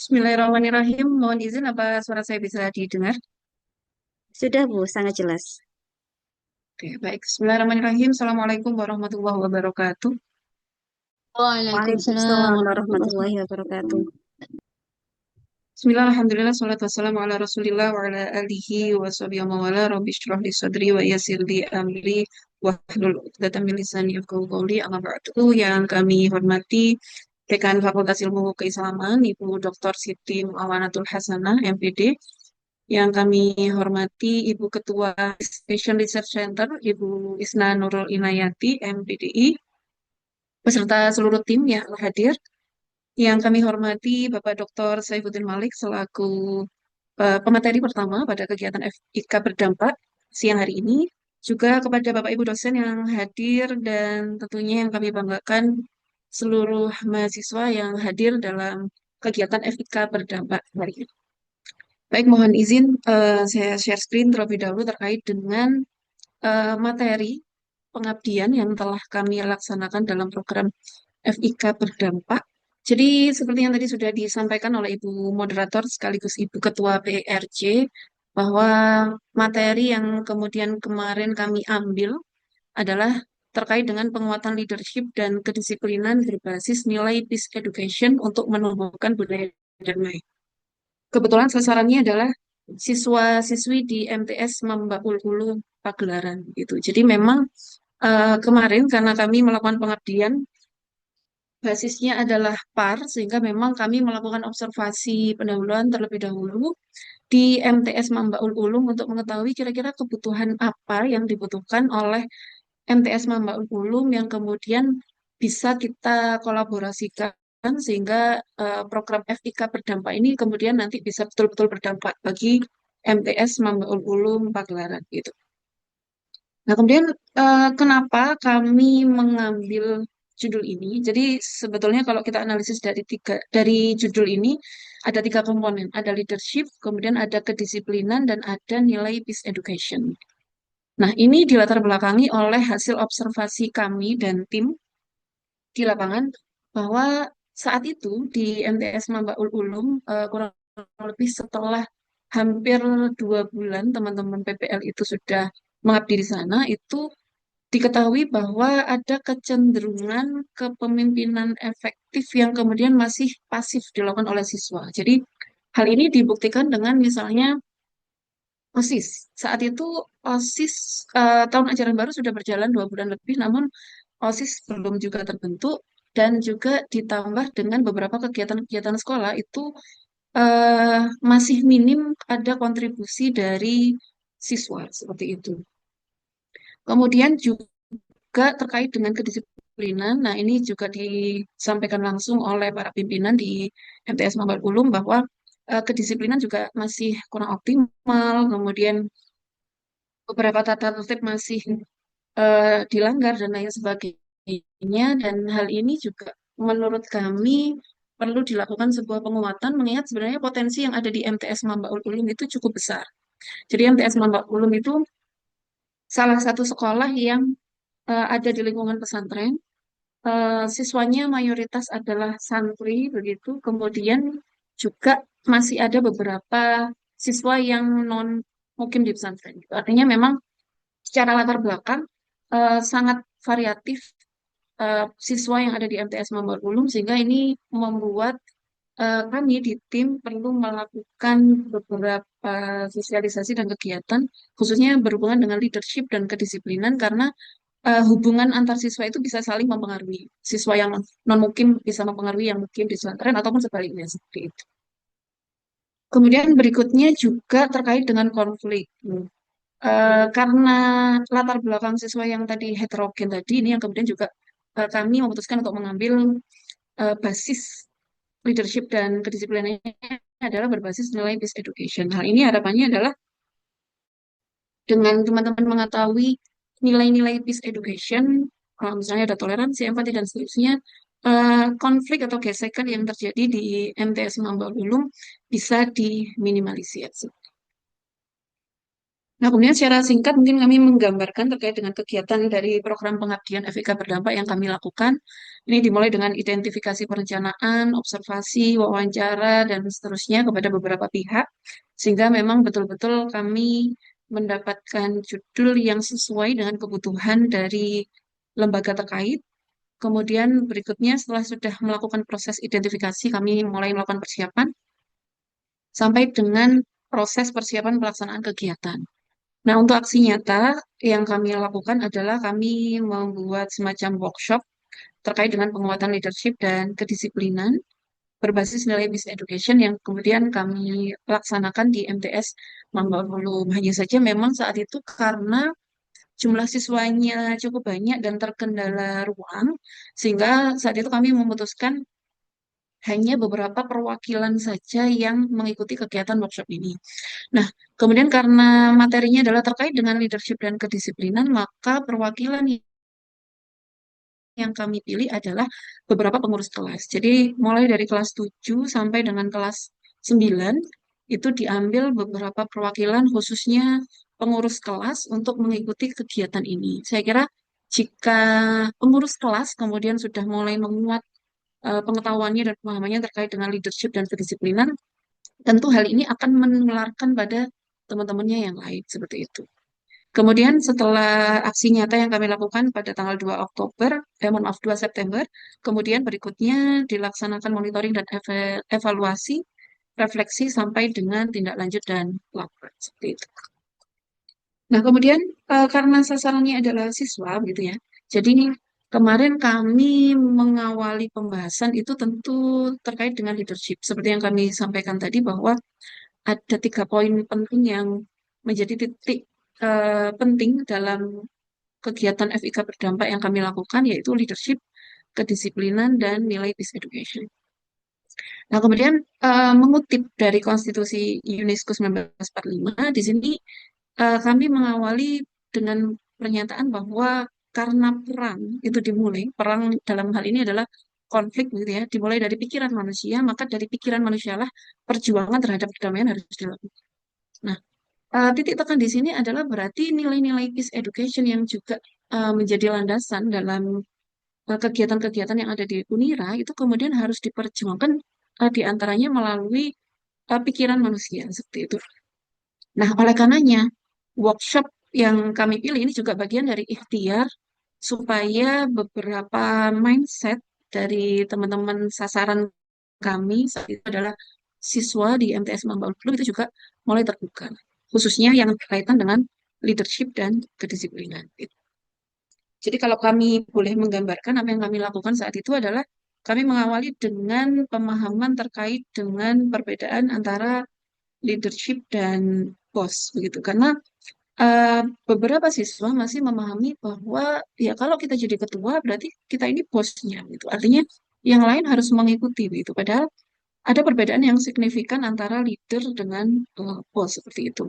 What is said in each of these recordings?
Bismillahirrahmanirrahim. Mohon izin apa suara saya bisa didengar? Sudah, Bu, sangat jelas. Oke, baik. Bismillahirrahmanirrahim. Assalamualaikum warahmatullahi wabarakatuh. Waalaikumsalam Waalaikumsalam warahmatullahi warahmatullahi wabarakatuh. wabarakatuh. Bismillah, alhamdulillah, salatu wassalamu ala rasulillah wa ala alihi wa sahbihi wa mawala. Rabbi shrah li sadri wa yassir li amri wa hlul 'uqdatam min lisani yafqahu qawli. Amma ba'du. Yang kami hormati Dekan Fakultas Ilmu Keislaman, Ibu Dr. Siti Muawanatul Hasanah, MPD. Yang kami hormati Ibu Ketua Station Research Center, Ibu Isna Nurul Inayati, MPDI, beserta seluruh tim yang hadir. Yang kami hormati Bapak Dr. Saifuddin Malik selaku pemateri pertama pada kegiatan FIK berdampak siang hari ini. Juga kepada Bapak Ibu dosen yang hadir dan tentunya yang kami banggakan seluruh mahasiswa yang hadir dalam kegiatan FIK berdampak hari ini. Baik, mohon izin saya share screen terlebih dahulu terkait dengan materi pengabdian yang telah kami laksanakan dalam program FIK berdampak. Jadi seperti yang tadi sudah disampaikan oleh Ibu Moderator sekaligus Ibu Ketua PRC bahwa materi yang kemudian kemarin kami ambil adalah terkait dengan penguatan leadership dan kedisiplinan berbasis nilai peace education untuk menumbuhkan budaya damai. Kebetulan sasarannya adalah siswa-siswi di MTS Mambaul Ulu Pagelaran gitu. Jadi memang kemarin karena kami melakukan pengabdian basisnya adalah PAR sehingga memang kami melakukan observasi pendahuluan terlebih dahulu di MTS Mambaul Ulum untuk mengetahui kira-kira kebutuhan apa yang dibutuhkan oleh MTS Mambaul Ulum yang kemudian bisa kita kolaborasikan sehingga program FIK berdampak ini kemudian nanti bisa betul-betul berdampak bagi MTS Mambaul Ulum Pagelaran gitu. Nah, kemudian kenapa kami mengambil judul ini? Jadi sebetulnya kalau kita analisis dari judul ini ada tiga komponen, ada leadership, kemudian ada kedisiplinan dan ada nilai peace education. Nah, ini dilatar belakangi oleh hasil observasi kami dan tim di lapangan bahwa saat itu di MTS Mambaul Ulum kurang lebih setelah hampir 2 bulan teman-teman PPL itu sudah mengabdi di sana, itu diketahui bahwa ada kecenderungan kepemimpinan efektif yang kemudian masih pasif dilakukan oleh siswa. Jadi hal ini dibuktikan dengan misalnya OSIS. Saat itu OSIS tahun ajaran baru sudah berjalan 2 bulan lebih, namun OSIS belum juga terbentuk dan juga ditambah dengan beberapa kegiatan-kegiatan sekolah itu masih minim ada kontribusi dari siswa seperti itu. Kemudian juga terkait dengan kedisiplinan, nah ini juga disampaikan langsung oleh para pimpinan di MTS Mambal Ulum bahwa kedisiplinan juga masih kurang optimal, kemudian beberapa tata tertib masih dilanggar dan lain sebagainya. Dan hal ini juga menurut kami perlu dilakukan sebuah penguatan mengingat sebenarnya potensi yang ada di MTS Mambaul Ulum itu cukup besar. Jadi MTS Mambaul Ulum itu salah satu sekolah yang ada di lingkungan pesantren. Siswanya mayoritas adalah santri begitu. Kemudian juga masih ada beberapa siswa yang non mukim di pesantren. Artinya memang secara latar belakang sangat variatif siswa yang ada di MTS Mambar Ulum sehingga ini membuat kami di tim perlu melakukan beberapa sosialisasi dan kegiatan khususnya berhubungan dengan leadership dan kedisiplinan karena hubungan antar siswa itu bisa saling mempengaruhi. Siswa yang non mukim bisa mempengaruhi yang mukim di pesantren ataupun sebaliknya seperti itu. Kemudian berikutnya juga terkait dengan konflik. Karena latar belakang siswa yang tadi heterogen tadi, ini yang kemudian juga kami memutuskan untuk mengambil basis leadership dan kedisiplinannya adalah berbasis nilai peace education. Hal ini harapannya adalah dengan teman-teman mengetahui nilai-nilai peace education, kalau misalnya ada toleransi, empati, dan seterusnya, konflik atau gesekan yang terjadi di MTS Mambaul Ulum bisa diminimalisir. Nah, kemudian secara singkat mungkin kami menggambarkan terkait dengan kegiatan dari program pengabdian FIK berdampak yang kami lakukan. Ini dimulai dengan identifikasi perencanaan, observasi, wawancara, dan seterusnya kepada beberapa pihak. Sehingga memang betul-betul kami mendapatkan judul yang sesuai dengan kebutuhan dari lembaga terkait. Kemudian berikutnya setelah sudah melakukan proses identifikasi, kami mulai melakukan persiapan sampai dengan proses persiapan pelaksanaan kegiatan. Nah, untuk aksi nyata yang kami lakukan adalah kami membuat semacam workshop terkait dengan penguatan leadership dan kedisiplinan berbasis nilai business education yang kemudian kami laksanakan di MTS Mamba Hulu. Hanya saja memang saat itu karena jumlah siswanya cukup banyak dan terkendala ruang, sehingga saat itu kami memutuskan hanya beberapa perwakilan saja yang mengikuti kegiatan workshop ini. Nah, kemudian karena materinya adalah terkait dengan leadership dan kedisiplinan, maka perwakilan yang kami pilih adalah beberapa pengurus kelas. Jadi, mulai dari kelas 7 sampai dengan kelas 9 itu diambil beberapa perwakilan khususnya pengurus kelas untuk mengikuti kegiatan ini. Saya kira jika pengurus kelas kemudian sudah mulai menguat pengetahuannya dan pemahamannya terkait dengan leadership dan kedisiplinan, tentu hal ini akan menularkan pada teman-temannya yang lain seperti itu. Kemudian setelah aksi nyata yang kami lakukan pada tanggal 2 Oktober, mohon maaf 2 September, kemudian berikutnya dilaksanakan monitoring dan evaluasi, refleksi sampai dengan tindak lanjut dan laporan seperti itu. Nah, kemudian karena sasarannya adalah siswa gitu ya. Jadi kemarin kami mengawali pembahasan itu tentu terkait dengan leadership. Seperti yang kami sampaikan tadi bahwa ada 3 poin penting yang menjadi titik penting dalam kegiatan FIK berdampak yang kami lakukan, yaitu leadership, kedisiplinan, dan nilai peace education. Nah, kemudian mengutip dari Konstitusi UNESCO 1945, di sini kami mengawali dengan pernyataan bahwa karena perang itu dimulai, perang dalam hal ini adalah konflik gitu ya, dimulai dari pikiran manusia, maka dari pikiran manusialah perjuangan terhadap perdamaian harus dilakukan. Nah, titik tekan di sini adalah berarti nilai-nilai peace education yang juga menjadi landasan dalam kegiatan-kegiatan yang ada di UNIRA itu kemudian harus diperjuangkan di antaranya melalui pikiran manusia seperti itu. Nah, oleh karenanya workshop yang kami pilih ini juga bagian dari ikhtiar supaya beberapa mindset dari teman-teman sasaran kami saat itu adalah siswa di MTS Mambaul Blue itu juga mulai terbuka, khususnya yang berkaitan dengan leadership dan kedisiplinan. Jadi kalau kami boleh menggambarkan apa yang kami lakukan saat itu adalah kami mengawali dengan pemahaman terkait dengan perbedaan antara leadership dan boss begitu. Karena eh, beberapa siswa masih memahami bahwa ya kalau kita jadi ketua berarti kita ini bosnya gitu. Artinya yang lain harus mengikuti gitu. Padahal ada perbedaan yang signifikan antara leader dengan bos seperti itu.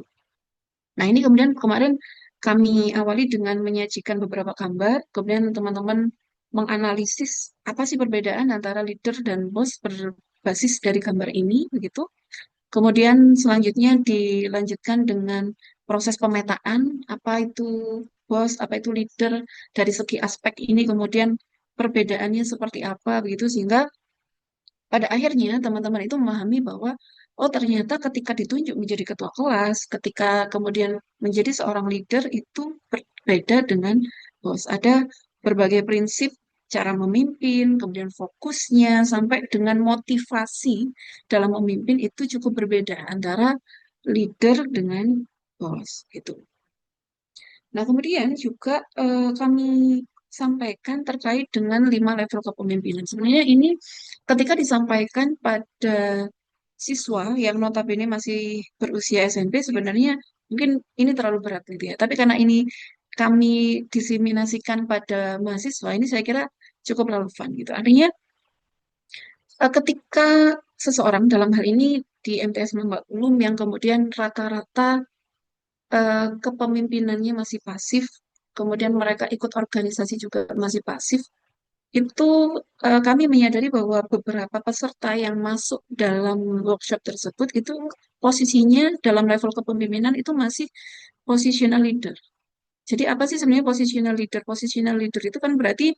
Nah, ini kemudian kemarin kami awali dengan menyajikan beberapa gambar, kemudian teman-teman menganalisis apa sih perbedaan antara leader dan bos berbasis dari gambar ini, begitu. Kemudian selanjutnya dilanjutkan dengan proses pemetaan, apa itu bos, apa itu leader, dari segi aspek ini, kemudian perbedaannya seperti apa, begitu, sehingga pada akhirnya teman-teman itu memahami bahwa oh ternyata ketika ditunjuk menjadi ketua kelas, ketika kemudian menjadi seorang leader itu berbeda dengan bos. Ada berbagai prinsip cara memimpin, kemudian fokusnya sampai dengan motivasi dalam memimpin itu cukup berbeda antara leader dengan bos gitu. Nah, kemudian juga kami sampaikan terkait dengan 5 level kepemimpinan. Sebenarnya ini ketika disampaikan pada siswa yang notabene masih berusia SMP, sebenarnya mungkin ini terlalu berat gitu ya. Tapi karena ini kami diseminasikan pada mahasiswa, ini saya kira cukup relevan gitu. Artinya ketika seseorang dalam hal ini di MTS Mbak Ulum yang kemudian rata-rata kepemimpinannya masih pasif, kemudian mereka ikut organisasi juga masih pasif, itu kami menyadari bahwa beberapa peserta yang masuk dalam workshop tersebut itu posisinya dalam level kepemimpinan itu masih positional leader. Jadi apa sih sebenarnya positional leader? Positional leader itu kan berarti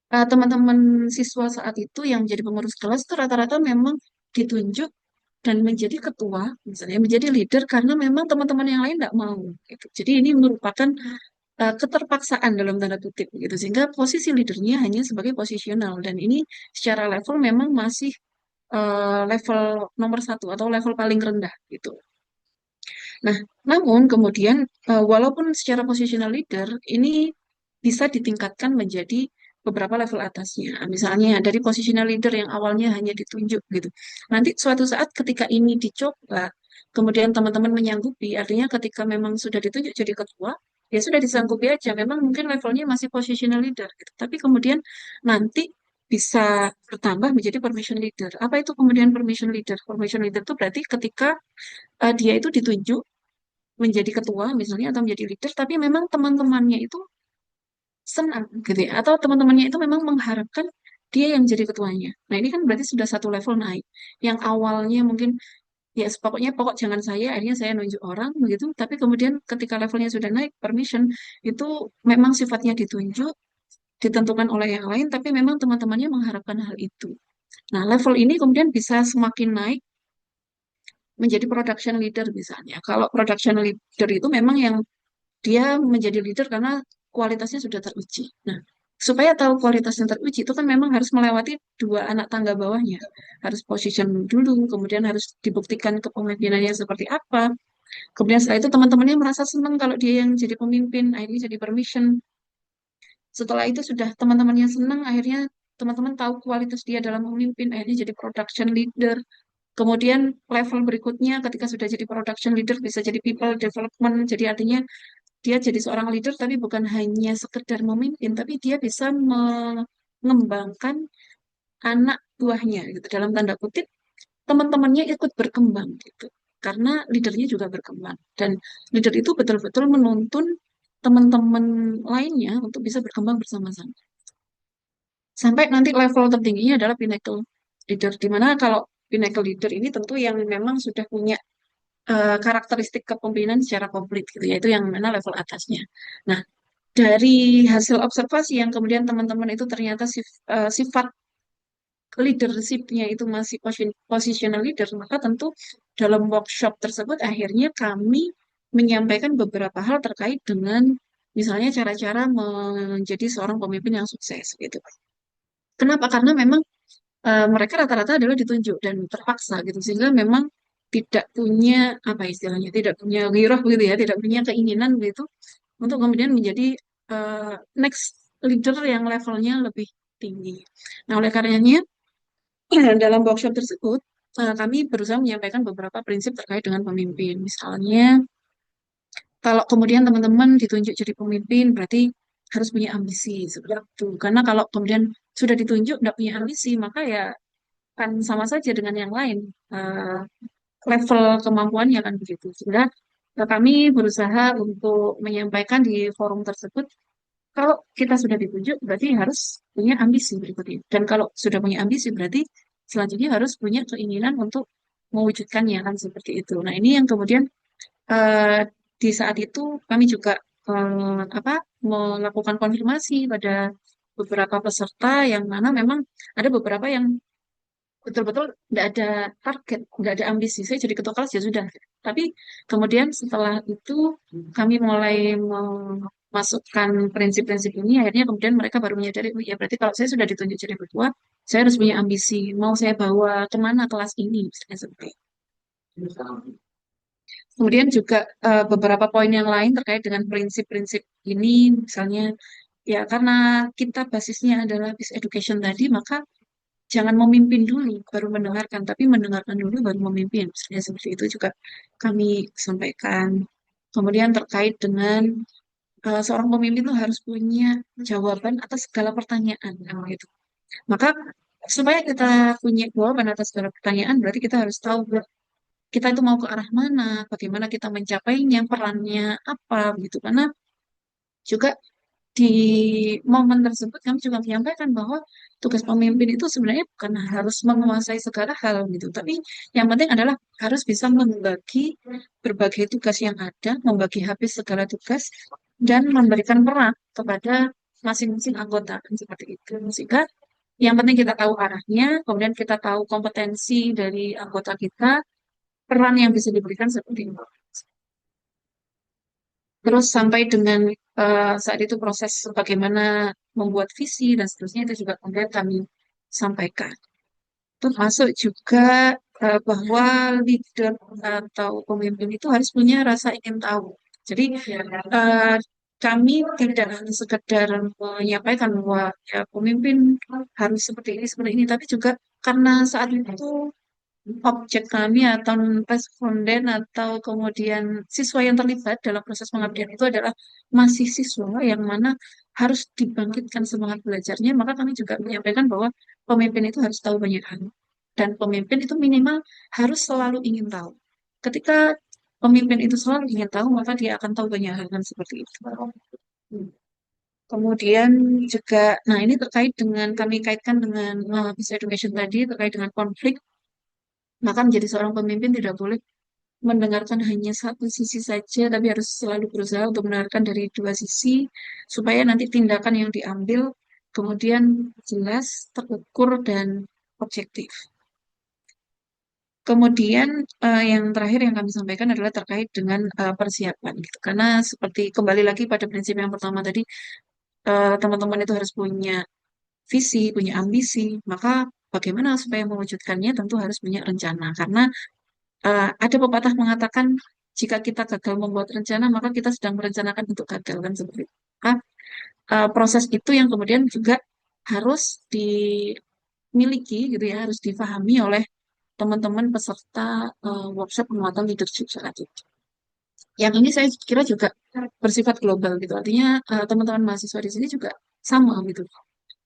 teman-teman siswa saat itu yang jadi pengurus kelas itu rata-rata memang ditunjuk dan menjadi ketua, misalnya menjadi leader karena memang teman-teman yang lain tidak mau. Gitu. Jadi ini merupakan keterpaksaan dalam tanda kutip gitu sehingga posisi leadernya hanya sebagai posisional dan ini secara level memang masih level nomor satu atau level paling rendah gitu. Nah, namun kemudian walaupun secara positional leader ini bisa ditingkatkan menjadi beberapa level atasnya. Misalnya dari positional leader yang awalnya hanya ditunjuk gitu. Nanti suatu saat ketika ini dicoba, kemudian teman-teman menyanggupi, artinya ketika memang sudah ditunjuk jadi ketua, ya sudah disanggupi aja. Memang mungkin levelnya masih positional leader gitu. Tapi kemudian nanti bisa bertambah menjadi permission leader. Apa itu kemudian permission leader? Permission leader itu berarti ketika dia itu ditunjuk menjadi ketua misalnya atau menjadi leader, tapi memang teman-temannya itu senang gitu ya, atau teman-temannya itu memang mengharapkan dia yang jadi ketuanya. Nah ini kan berarti sudah satu level naik. Yang awalnya mungkin ya pokoknya pokok jangan saya, akhirnya saya nunjuk orang begitu, tapi kemudian ketika levelnya sudah naik, permission itu memang sifatnya ditunjuk, ditentukan oleh yang lain, tapi memang teman-temannya mengharapkan hal itu. Nah level ini kemudian bisa semakin naik menjadi production leader misalnya. Kalau production leader itu memang yang dia menjadi leader karena kualitasnya sudah teruji. Nah, supaya tahu kualitasnya teruji itu kan memang harus melewati dua anak tangga bawahnya. Harus position dulu, kemudian harus dibuktikan kepemimpinannya seperti apa. Kemudian setelah itu teman-temannya merasa senang kalau dia yang jadi pemimpin, akhirnya jadi permission. Setelah itu sudah teman-temannya senang, akhirnya teman-teman tahu kualitas dia dalam memimpin, akhirnya jadi production leader. Kemudian level berikutnya ketika sudah jadi production leader bisa jadi people development. Jadi artinya dia jadi seorang leader tapi bukan hanya sekedar memimpin, tapi dia bisa mengembangkan anak buahnya gitu. Dalam tanda kutip, teman-temannya ikut berkembang gitu. Karena leadernya juga berkembang. Dan leader itu betul-betul menuntun teman-teman lainnya untuk bisa berkembang bersama-sama. Sampai nanti level tertingginya adalah pinnacle leader. Di mana kalau pinnacle leader ini tentu yang memang sudah punya karakteristik kepemimpinan secara komplit gitu, yaitu yang mana level atasnya. Nah, dari hasil observasi yang kemudian teman-teman itu ternyata sifat leadership-nya itu masih positional leader, maka tentu dalam workshop tersebut akhirnya kami menyampaikan beberapa hal terkait dengan misalnya cara-cara menjadi seorang pemimpin yang sukses gitu. Kenapa? Karena memang mereka rata-rata adalah ditunjuk dan terpaksa gitu sehingga memang tidak punya apa istilahnya, tidak punya gairah begitu ya, tidak punya keinginan begitu untuk kemudian menjadi eh, next leader yang levelnya lebih tinggi. Nah, oleh karenanya dalam workshop tersebut kami berusaha menyampaikan beberapa prinsip terkait dengan pemimpin. Misalnya, kalau kemudian teman-teman ditunjuk jadi pemimpin, berarti harus punya ambisi seperti itu. Karena kalau kemudian sudah ditunjuk tidak punya ambisi, maka ya kan sama saja dengan yang lain. Eh, Level kemampuannya kan begitu. Sehingga kami berusaha untuk menyampaikan di forum tersebut kalau kita sudah ditunjuk, berarti harus punya ambisi berikutnya. Dan kalau sudah punya ambisi, berarti selanjutnya harus punya keinginan untuk mewujudkannya kan seperti itu. Nah, ini yang kemudian eh, di saat itu kami juga apa melakukan konfirmasi pada beberapa peserta yang mana memang ada beberapa yang betul-betul nggak ada target, nggak ada ambisi. Saya jadi ketua kelas ya sudah. Tapi kemudian setelah itu kami mulai memasukkan prinsip-prinsip ini, akhirnya kemudian mereka baru menyadari, oh ya berarti kalau saya sudah ditunjuk jadi ketua, saya harus punya ambisi. Mau saya bawa kemana kelas ini, misalnya seperti itu. Kemudian juga beberapa poin yang lain terkait dengan prinsip-prinsip ini, misalnya ya karena kita basisnya adalah peace education tadi, maka jangan memimpin dulu baru mendengarkan, tapi mendengarkan dulu baru memimpin. Misalnya seperti itu juga kami sampaikan. Kemudian terkait dengan seorang pemimpin itu harus punya jawaban atas segala pertanyaan, nah, gitu. Maka supaya kita punya jawaban atas segala pertanyaan, berarti kita harus tahu kita itu mau ke arah mana, bagaimana kita mencapainya, perannya apa, gitu. Karena juga di momen tersebut kami juga menyampaikan bahwa tugas pemimpin itu sebenarnya bukan harus menguasai segala hal gitu, tapi yang penting adalah harus bisa membagi berbagai tugas yang ada, membagi habis segala tugas, dan memberikan peran kepada masing-masing anggota kan seperti itu. Sehingga yang penting kita tahu arahnya, kemudian kita tahu kompetensi dari anggota kita, peran yang bisa diberikan seperti itu. Terus sampai dengan saat itu proses bagaimana membuat visi dan seterusnya itu juga kemudian kami sampaikan. Termasuk juga bahwa leader atau pemimpin itu harus punya rasa ingin tahu. Jadi eh, kami tidak hanya sekedar menyampaikan bahwa ya pemimpin harus seperti ini, tapi juga karena saat itu objek kami atau responden atau kemudian siswa yang terlibat dalam proses pengabdian itu adalah masih siswa yang mana harus dibangkitkan semangat belajarnya, maka kami juga menyampaikan bahwa pemimpin itu harus tahu banyak hal. Dan pemimpin itu minimal harus selalu ingin tahu. Ketika pemimpin itu selalu ingin tahu, maka dia akan tahu banyak hal kan seperti itu. Kemudian juga, nah ini terkait dengan kami kaitkan dengan peace education tadi, terkait dengan konflik. Maka menjadi seorang pemimpin tidak boleh mendengarkan hanya satu sisi saja, tapi harus selalu berusaha untuk mendengarkan dari dua sisi, supaya nanti tindakan yang diambil kemudian jelas, terukur, dan objektif. Kemudian yang terakhir yang kami sampaikan adalah terkait dengan persiapan, gitu. Karena seperti kembali lagi pada prinsip yang pertama tadi, teman-teman itu harus punya visi, punya ambisi, maka bagaimana supaya mewujudkannya tentu harus punya rencana. Karena ada pepatah mengatakan jika kita gagal membuat rencana, maka kita sedang merencanakan untuk gagal kan seperti itu. Maka, proses itu yang kemudian juga harus dimiliki gitu ya, harus difahami oleh teman-teman peserta workshop penguatan leadership saat itu. Yang ini saya kira juga bersifat global gitu. Artinya teman-teman mahasiswa di sini juga sama gitu.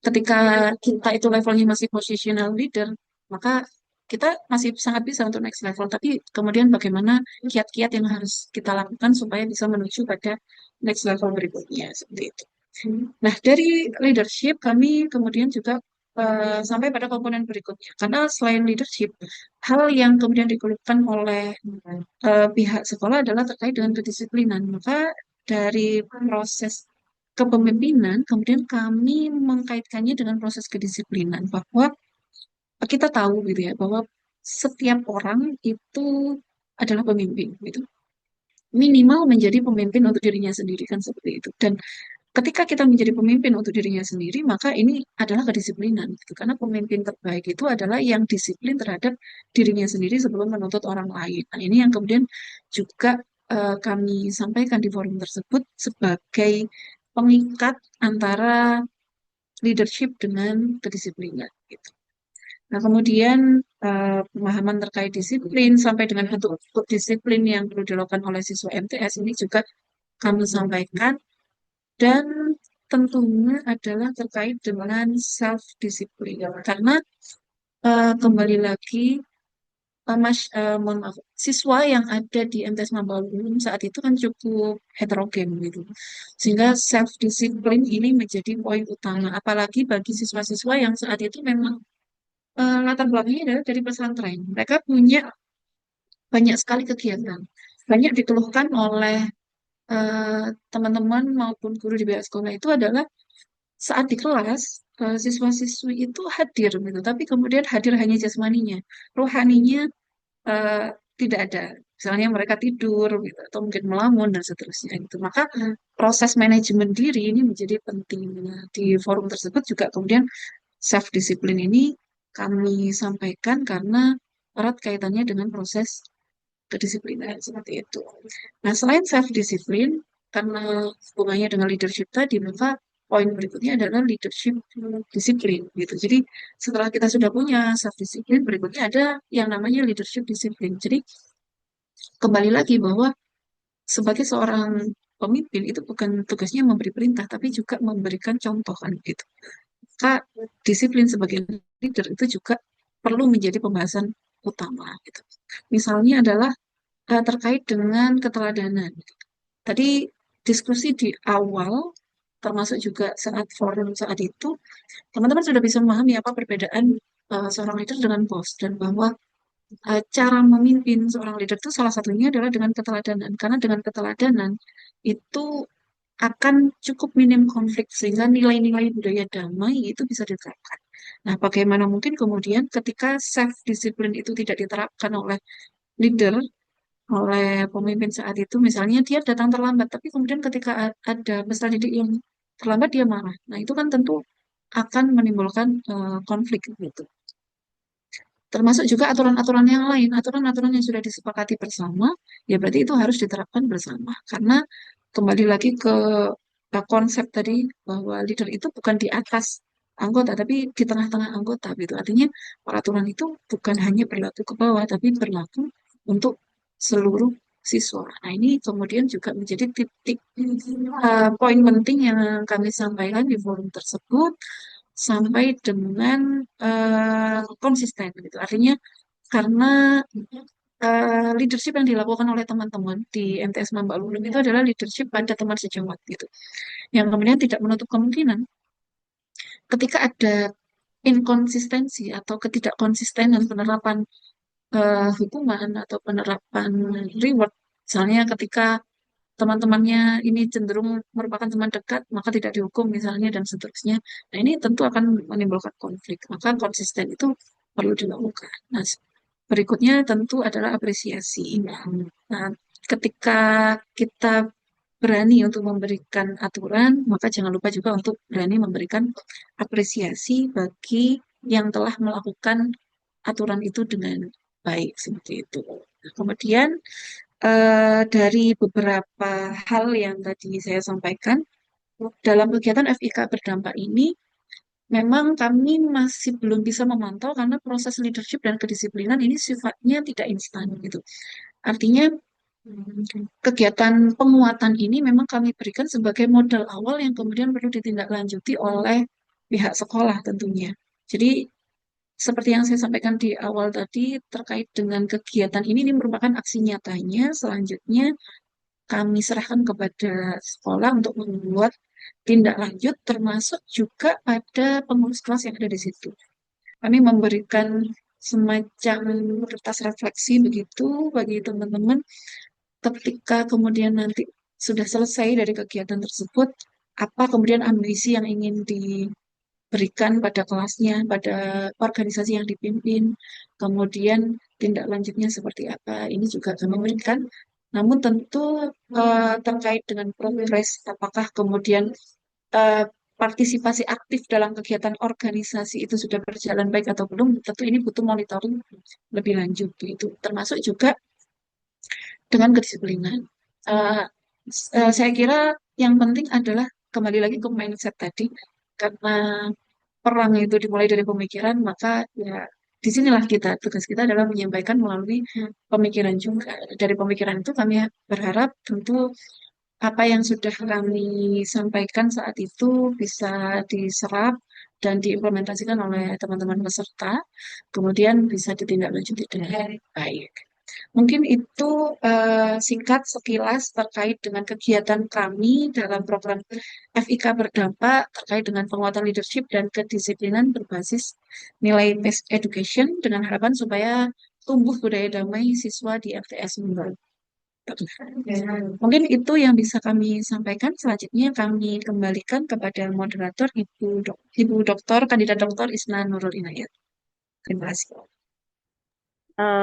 Ketika kita itu levelnya masih positional leader, maka kita masih sangat bisa untuk next level. Tapi kemudian bagaimana kiat-kiat yang harus kita lakukan supaya bisa menuju pada next level berikutnya, seperti itu. Nah, dari leadership kami kemudian juga sampai pada komponen berikutnya. Karena selain leadership, hal yang kemudian dikeluhkan oleh pihak sekolah adalah terkait dengan kedisiplinan. Maka dari proses kepemimpinan, kemudian kami mengkaitkannya dengan proses kedisiplinan, bahwa kita tahu gitu ya, bahwa setiap orang itu adalah pemimpin, gitu. Minimal menjadi pemimpin untuk dirinya sendiri kan seperti itu. Dan ketika kita menjadi pemimpin untuk dirinya sendiri, maka ini adalah kedisiplinan, gitu. Karena pemimpin terbaik itu adalah yang disiplin terhadap dirinya sendiri sebelum menuntut orang lain. Nah, ini yang kemudian juga kami sampaikan di forum tersebut sebagai pengikat antara leadership dengan kedisiplinan. Gitu. Nah, kemudian pemahaman terkait disiplin sampai dengan bentuk disiplin yang perlu dilakukan oleh siswa MTS ini juga kami sampaikan, dan tentunya adalah terkait dengan self disiplin. Karena kembali lagi mohon maaf, siswa yang ada di MTS Mambalun saat itu kan cukup heterogen gitu. Sehingga self disiplin ini menjadi poin utama, apalagi bagi siswa-siswa yang saat itu memang latar belakangnya adalah dari pesantren. Mereka punya banyak sekali kegiatan. Banyak dikeluhkan oleh eh, teman-teman maupun guru di pihak sekolah itu adalah saat di kelas siswa-siswi itu hadir gitu, tapi kemudian hadir hanya jasmaninya, rohaninya eh, tidak ada. Misalnya mereka tidur gitu, atau mungkin melamun dan seterusnya gitu. Maka proses manajemen diri ini menjadi penting. Nah, di forum tersebut juga kemudian self disiplin ini kami sampaikan karena erat kaitannya dengan proses kedisiplinan seperti itu. Nah, selain self disiplin, karena hubungannya dengan leadership tadi, maka poin berikutnya adalah leadership disiplin gitu. Jadi setelah kita sudah punya self disiplin, berikutnya ada yang namanya leadership disiplin. Jadi kembali lagi bahwa sebagai seorang pemimpin itu bukan tugasnya memberi perintah, tapi juga memberikan contoh kan gitu. Maka disiplin sebagai leader itu juga perlu menjadi pembahasan utama gitu. Misalnya adalah terkait dengan keteladanan. Tadi diskusi di awal termasuk juga saat forum saat itu, teman-teman sudah bisa memahami apa perbedaan seorang leader dengan bos dan bahwa cara memimpin seorang leader itu salah satunya adalah dengan keteladanan. Karena dengan keteladanan itu akan cukup minim konflik sehingga nilai-nilai budaya damai itu bisa diterapkan. Nah, bagaimana mungkin kemudian ketika self disiplin itu tidak diterapkan oleh leader, oleh pemimpin saat itu, misalnya dia datang terlambat, tapi kemudian ketika ada peserta didik yang terlambat dia marah. Nah, itu kan tentu akan menimbulkan konflik gitu. Termasuk juga aturan-aturan yang lain, aturan-aturan yang sudah disepakati bersama, ya berarti itu harus diterapkan bersama. Karena kembali lagi ke konsep tadi bahwa leader itu bukan di atas anggota, tapi di tengah-tengah anggota gitu. Artinya peraturan itu bukan hanya berlaku ke bawah, tapi berlaku untuk seluruh siswa. Nah, ini kemudian juga menjadi titik poin penting yang kami sampaikan di forum tersebut sampai dengan konsisten gitu. Artinya karena leadership yang dilakukan oleh teman-teman di MTS Mamba Ulum itu adalah leadership pada teman sejawat gitu. Yang kemudian tidak menutup kemungkinan ketika ada inkonsistensi atau ketidakkonsistenan penerapan hukuman atau penerapan reward, misalnya ketika teman-temannya ini cenderung merupakan teman dekat, maka tidak dihukum misalnya dan seterusnya. Nah, ini tentu akan menimbulkan konflik. Maka konsisten itu perlu dilakukan. Nah, berikutnya tentu adalah apresiasi. Nah, ketika kita berani untuk memberikan aturan, maka jangan lupa juga untuk berani memberikan apresiasi bagi yang telah melakukan aturan itu dengan baik seperti itu. Nah, kemudian dari beberapa hal yang tadi saya sampaikan, dalam kegiatan FIK berdampak ini, memang kami masih belum bisa memantau karena proses leadership dan kedisiplinan ini sifatnya tidak instan gitu. Artinya kegiatan penguatan ini memang kami berikan sebagai modal awal yang kemudian perlu ditindaklanjuti oleh pihak sekolah tentunya. Jadi seperti yang saya sampaikan di awal tadi terkait dengan kegiatan ini merupakan aksi nyatanya. Selanjutnya kami serahkan kepada sekolah untuk membuat tindak lanjut termasuk juga pada pengurus kelas yang ada di situ. Kami memberikan semacam kertas refleksi begitu bagi teman-teman ketika kemudian nanti sudah selesai dari kegiatan tersebut, apa kemudian ambisi yang ingin diberikan pada kelasnya, pada organisasi yang dipimpin, kemudian tindak lanjutnya seperti apa. Ini juga kami berikan. Namun tentu terkait dengan progres, apakah kemudian eh, partisipasi aktif dalam kegiatan organisasi itu sudah berjalan baik atau belum, tentu ini butuh monitoring lebih lanjut. Itu termasuk juga dengan kedisiplinan. Eh, saya kira yang penting adalah kembali lagi ke mindset tadi, karena perang itu dimulai dari pemikiran, maka ya disinilah tugas kita adalah menyampaikan melalui pemikiran juga. Dari pemikiran itu kami berharap tentu apa yang sudah kami sampaikan saat itu bisa diserap dan diimplementasikan oleh teman-teman peserta, kemudian bisa ditindaklanjuti dengan baik. Mungkin itu singkat sekilas terkait dengan kegiatan kami dalam program FIK berdampak terkait dengan penguatan leadership dan kedisiplinan berbasis nilai based education dengan harapan supaya tumbuh budaya damai siswa di FTS Member. Mungkin itu yang bisa kami sampaikan. Selanjutnya kami kembalikan kepada moderator Ibu Doktor Kandidat Doktor Isna Nurul Inayat. Terima kasih.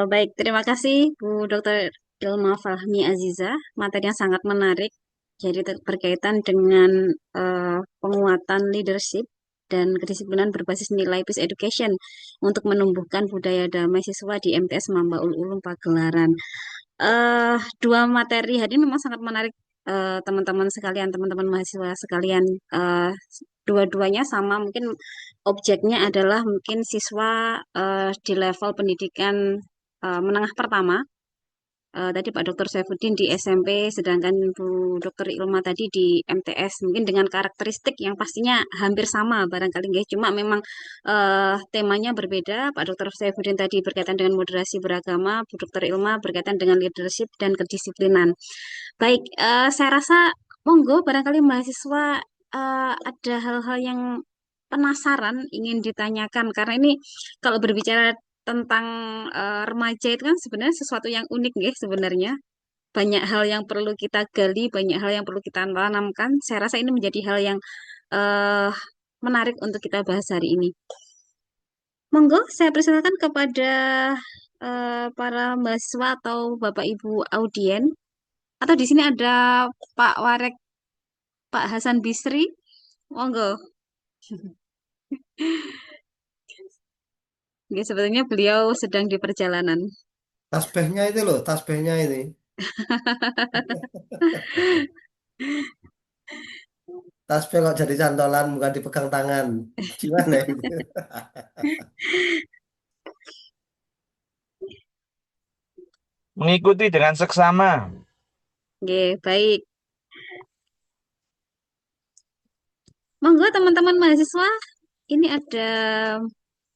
Baik, terima kasih Bu Dr. Ilma Fahmi Aziza. Materi yang sangat menarik. Jadi berkaitan dengan penguatan leadership dan kedisiplinan berbasis nilai peace education untuk menumbuhkan budaya damai siswa di MTS Mambaul Ulum Pagelaran. Dua materi hari ini memang sangat menarik teman-teman sekalian, teman-teman mahasiswa sekalian. Dua-duanya sama, mungkin objeknya adalah mungkin siswa di level pendidikan menengah pertama. Tadi Pak Dr. Saifuddin di SMP, sedangkan Bu Dr. Ilma tadi di MTS, mungkin dengan karakteristik yang pastinya hampir sama barangkali nggih. Cuma memang temanya berbeda. Pak Dr. Saifuddin tadi berkaitan dengan moderasi beragama, Bu Dr. Ilma berkaitan dengan leadership dan kedisiplinan. Baik, saya rasa monggo barangkali mahasiswa ada hal-hal yang penasaran ingin ditanyakan karena ini kalau berbicara tentang remaja itu kan sebenarnya sesuatu yang unik ya sebenarnya. Banyak hal yang perlu kita gali, banyak hal yang perlu kita tanamkan. Saya rasa ini menjadi hal yang eh, menarik untuk kita bahas hari ini. Monggo, saya persilakan kepada para mahasiswa atau Bapak Ibu audien. Atau di sini ada Pak Warek, Pak Hasan Bisri. Monggo. Ya, sebetulnya beliau sedang di perjalanan. Tasbihnya itu loh, tasbihnya ini. Tasbih kok jadi cantolan, bukan dipegang tangan. Gimana itu? Mengikuti dengan seksama. Oke, baik. Monggo teman-teman mahasiswa, ini ada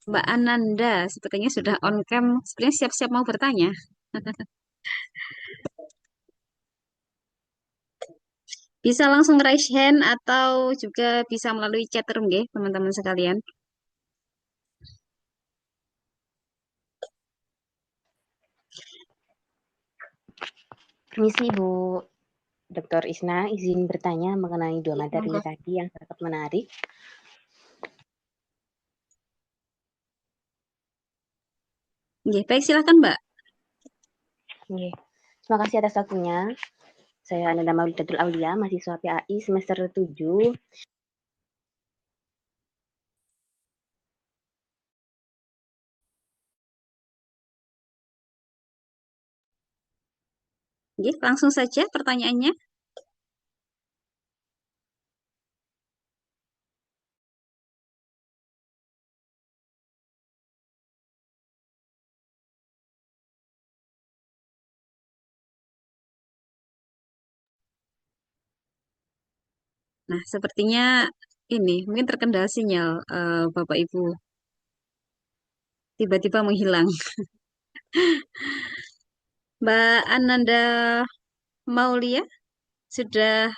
Mbak Ananda, sepertinya sudah on cam, sepertinya siap-siap mau bertanya. Bisa langsung raise hand atau juga bisa melalui chat room, ya, teman-teman sekalian. Permisi Bu Dr. Isna, izin bertanya mengenai dua Ya, materi monggo. tadi yang sangat menarik. Oke, baik, silakan Mbak. Oke. Terima kasih atas waktunya. Saya Ananda Maulidatul Aulia, mahasiswa PAI semester 7. Oke, langsung saja pertanyaannya. Nah, sepertinya ini mungkin terkendala sinyal Bapak Ibu tiba-tiba menghilang. Mbak Ananda Maulia sudah,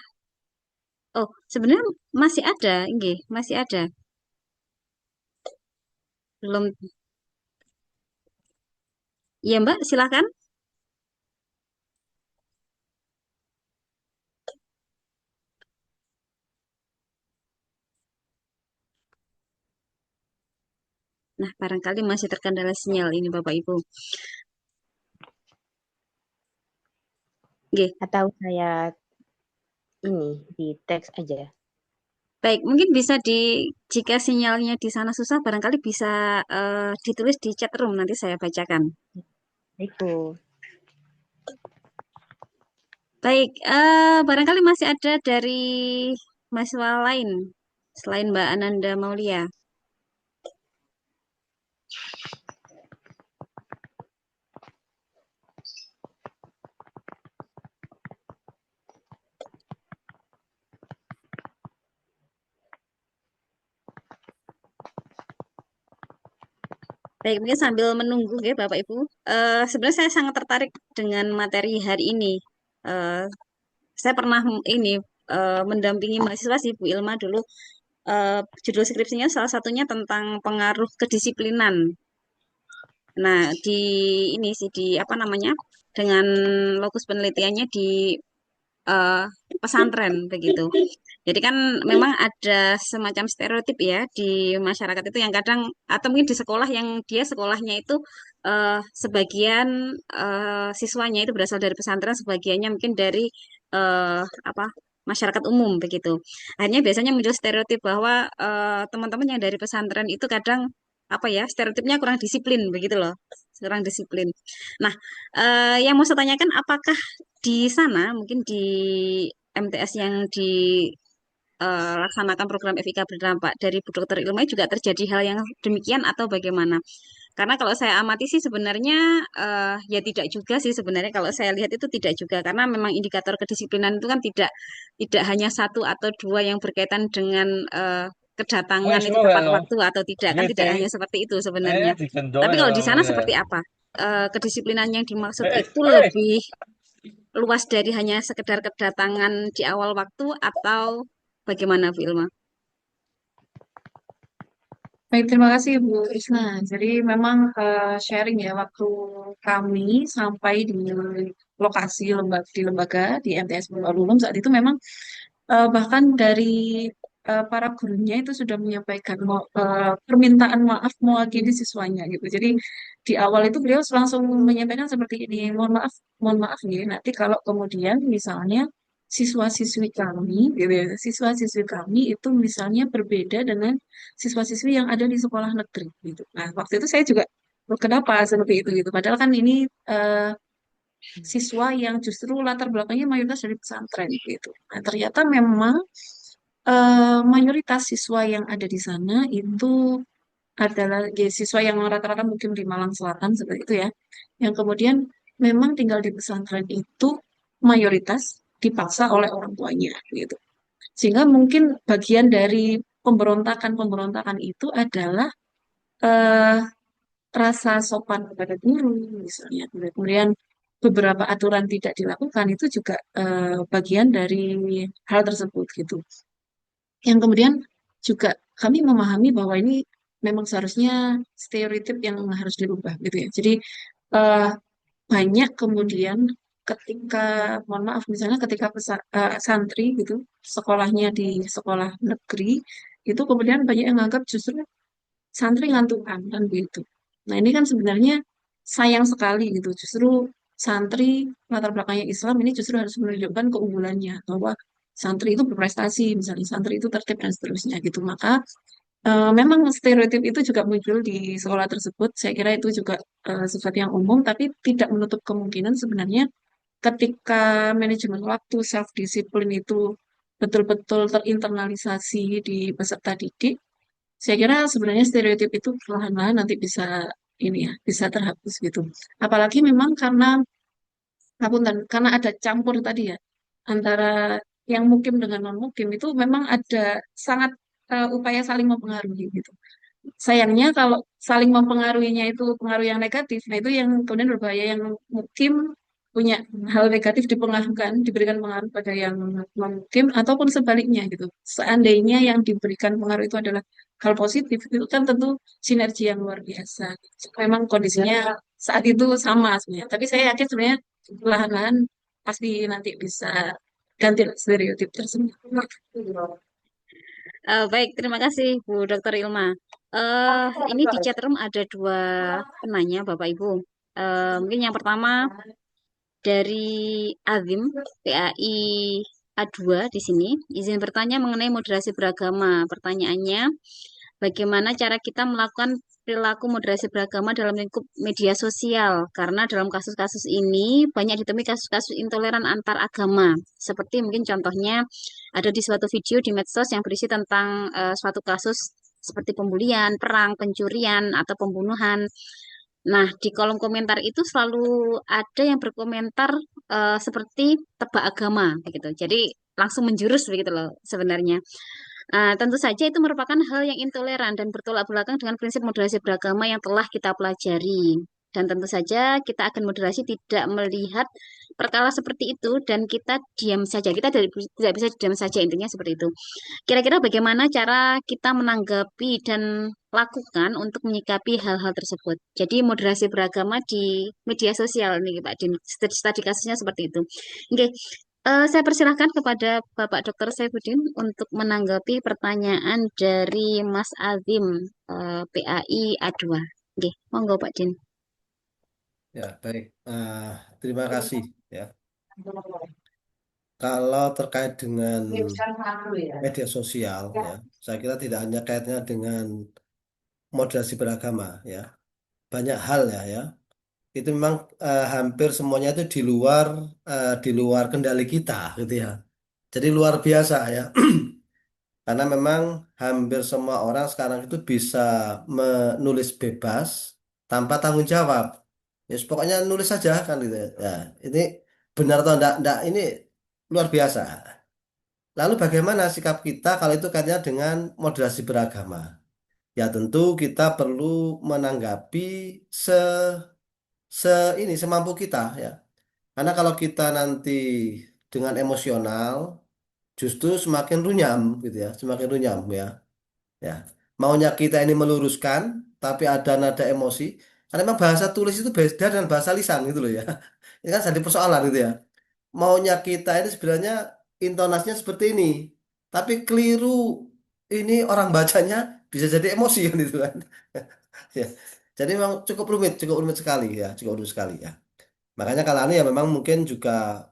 oh sebenarnya masih ada, nggih, masih ada. Belum, ya Mbak, silakan. Nah, barangkali masih terkendala sinyal ini Bapak Ibu. Nggih. Atau saya ini di teks aja. Baik, mungkin bisa jika sinyalnya di sana susah, barangkali bisa ditulis di chat room, nanti saya bacakan. Baik Bu. Baik, barangkali masih ada dari mahasiswa lain selain Mbak Ananda Maulia. Baik, mungkin sambil menunggu ya Bapak Ibu. Sebenarnya saya sangat tertarik dengan materi hari ini. Eh, saya pernah ini mendampingi mahasiswa sih Bu Ilma dulu. Judul skripsinya salah satunya tentang pengaruh kedisiplinan. Nah, ini sih di apa namanya? Dengan lokus penelitiannya di eh, pesantren begitu. Jadi kan memang ada semacam stereotip ya di masyarakat itu yang kadang atau mungkin di sekolah yang dia sekolahnya itu sebagian siswanya itu berasal dari pesantren, sebagiannya mungkin dari apa masyarakat umum begitu. Akhirnya biasanya muncul stereotip bahwa teman-teman yang dari pesantren itu kadang apa ya stereotipnya kurang disiplin begitu loh, kurang disiplin. Nah, yang mau saya tanyakan apakah di sana mungkin di MTS yang laksanakan program FIK berdampak dari Bu Dokter Ilmai juga terjadi hal yang demikian atau bagaimana? Karena kalau saya amati sih sebenarnya ya tidak juga sih sebenarnya kalau saya lihat itu tidak juga karena memang indikator kedisiplinan itu kan tidak tidak hanya satu atau dua yang berkaitan dengan kedatangan Wes itu lo tepat lo. waktu atau tidak kan tidak hanya Meeting. seperti itu sebenarnya. Digendong Tapi ya kalau di lo sana ya. seperti apa? Kedisiplinan yang dimaksud Eh, itu eh. lebih luas dari hanya sekedar kedatangan di awal waktu atau Bagaimana Bu Ilma? Baik, terima kasih Bu Isna. Jadi memang sharing ya waktu kami sampai di lokasi lembaga di MTS Pulau Ulum saat itu memang bahkan dari para gurunya itu sudah menyampaikan permintaan maaf mewakili siswanya gitu. Jadi di awal itu beliau langsung menyampaikan seperti ini, mohon maaf nih, nanti kalau kemudian misalnya siswa-siswi kami, gitu ya, siswa-siswi kami itu misalnya berbeda dengan siswa-siswi yang ada di sekolah negeri gitu. Nah, waktu itu saya juga, "Loh, kenapa seperti itu gitu? Padahal kan ini siswa yang justru latar belakangnya mayoritas dari pesantren gitu. Nah, ternyata memang mayoritas siswa yang ada di sana itu adalah ya, siswa yang rata-rata mungkin di Malang Selatan seperti itu ya. Yang kemudian memang tinggal di pesantren itu mayoritas dipaksa oleh orang tuanya gitu. Sehingga mungkin bagian dari pemberontakan-pemberontakan itu adalah eh, rasa sopan kepada guru misalnya. Kemudian beberapa aturan tidak dilakukan itu juga bagian dari hal tersebut gitu. Yang kemudian juga kami memahami bahwa ini memang seharusnya stereotip yang harus dirubah gitu ya. Jadi eh, banyak kemudian ketika, mohon maaf misalnya ketika santri gitu sekolahnya di sekolah negeri itu kemudian banyak yang menganggap justru santri ngantukan kan begitu. Nah ini kan sebenarnya sayang sekali gitu. Justru santri latar belakangnya Islam ini justru harus menunjukkan keunggulannya bahwa santri itu berprestasi, misalnya santri itu tertib dan seterusnya gitu. Maka memang stereotip itu juga muncul di sekolah tersebut. Saya kira itu juga sesuatu yang umum, tapi tidak menutup kemungkinan sebenarnya ketika manajemen waktu, self discipline itu betul-betul terinternalisasi di peserta didik, saya kira sebenarnya stereotip itu perlahan-lahan nanti bisa ini ya, bisa terhapus gitu. Apalagi memang karena ada campur tadi ya antara yang mukim dengan non mukim itu memang ada sangat upaya saling mempengaruhi gitu. Sayangnya kalau saling mempengaruhinya itu pengaruh yang negatif, nah itu yang kemudian berbahaya, yang mungkin punya hal negatif dipengaruhkan, diberikan pengaruh pada yang non-mukim ataupun sebaliknya gitu. Seandainya yang diberikan pengaruh itu adalah hal positif, itu kan tentu sinergi yang luar biasa. Memang kondisinya saat itu sama sebenarnya, tapi saya yakin sebenarnya perlahan-lahan pasti nanti bisa ganti stereotip tersebut. Baik, terima kasih Bu Dr. Ilma. Ini di chat room ada dua penanya, Bapak Ibu. Mungkin yang pertama dari Azim, PAI A2 di sini. Izin bertanya mengenai moderasi beragama. Pertanyaannya, bagaimana cara kita melakukan perilaku moderasi beragama dalam lingkup media sosial? Karena dalam kasus-kasus ini banyak ditemui kasus-kasus intoleran antar agama. Seperti mungkin contohnya ada di suatu video di medsos yang berisi tentang suatu kasus seperti pembulian, perang, pencurian, atau pembunuhan. Nah, di kolom komentar itu selalu ada yang berkomentar seperti tebak agama, begitu. Jadi langsung menjurus begitu loh sebenarnya. Tentu saja itu merupakan hal yang intoleran dan bertolak belakang dengan prinsip moderasi beragama yang telah kita pelajari. Dan tentu saja kita akan moderasi tidak melihat perkara seperti itu dan kita diam saja. Kita tidak bisa diam saja, intinya seperti itu. Kira-kira bagaimana cara kita menanggapi dan lakukan untuk menyikapi hal-hal tersebut. Jadi moderasi beragama di media sosial nih Pak Din. Studi kasusnya seperti itu. Oke, saya persilahkan kepada Bapak Dr. Saifuddin untuk menanggapi pertanyaan dari Mas Azim, PAI A2. Oke, monggo Pak Din. Ya, baik. Terima kasih ya. Kalau terkait dengan media sosial ya, saya kira tidak hanya kaitannya dengan moderasi beragama ya, banyak hal ya. Itu memang hampir semuanya itu di luar kendali kita gitu ya. Jadi luar biasa ya. Karena memang hampir semua orang sekarang itu bisa menulis bebas tanpa tanggung jawab. Ya, pokoknya nulis saja kan gitu. Ya, ini benar atau enggak, ini luar biasa. Lalu bagaimana sikap kita kalau itu kaitannya dengan moderasi beragama? Ya tentu kita perlu menanggapi se, semampu kita ya. Karena kalau kita nanti dengan emosional justru semakin runyam gitu ya, semakin runyam ya. Ya, maunya kita ini meluruskan, tapi ada nada emosi. Karena memang bahasa tulis itu beda dengan bahasa lisan gitu loh ya. Ini kan jadi persoalan gitu ya. Maunya kita ini sebenarnya intonasinya seperti ini, tapi keliru. Ini orang bacanya bisa jadi emosi kan itu kan. Ya. Jadi memang cukup rumit sekali ya, cukup rumit sekali ya. Makanya kalau anu ya memang mungkin juga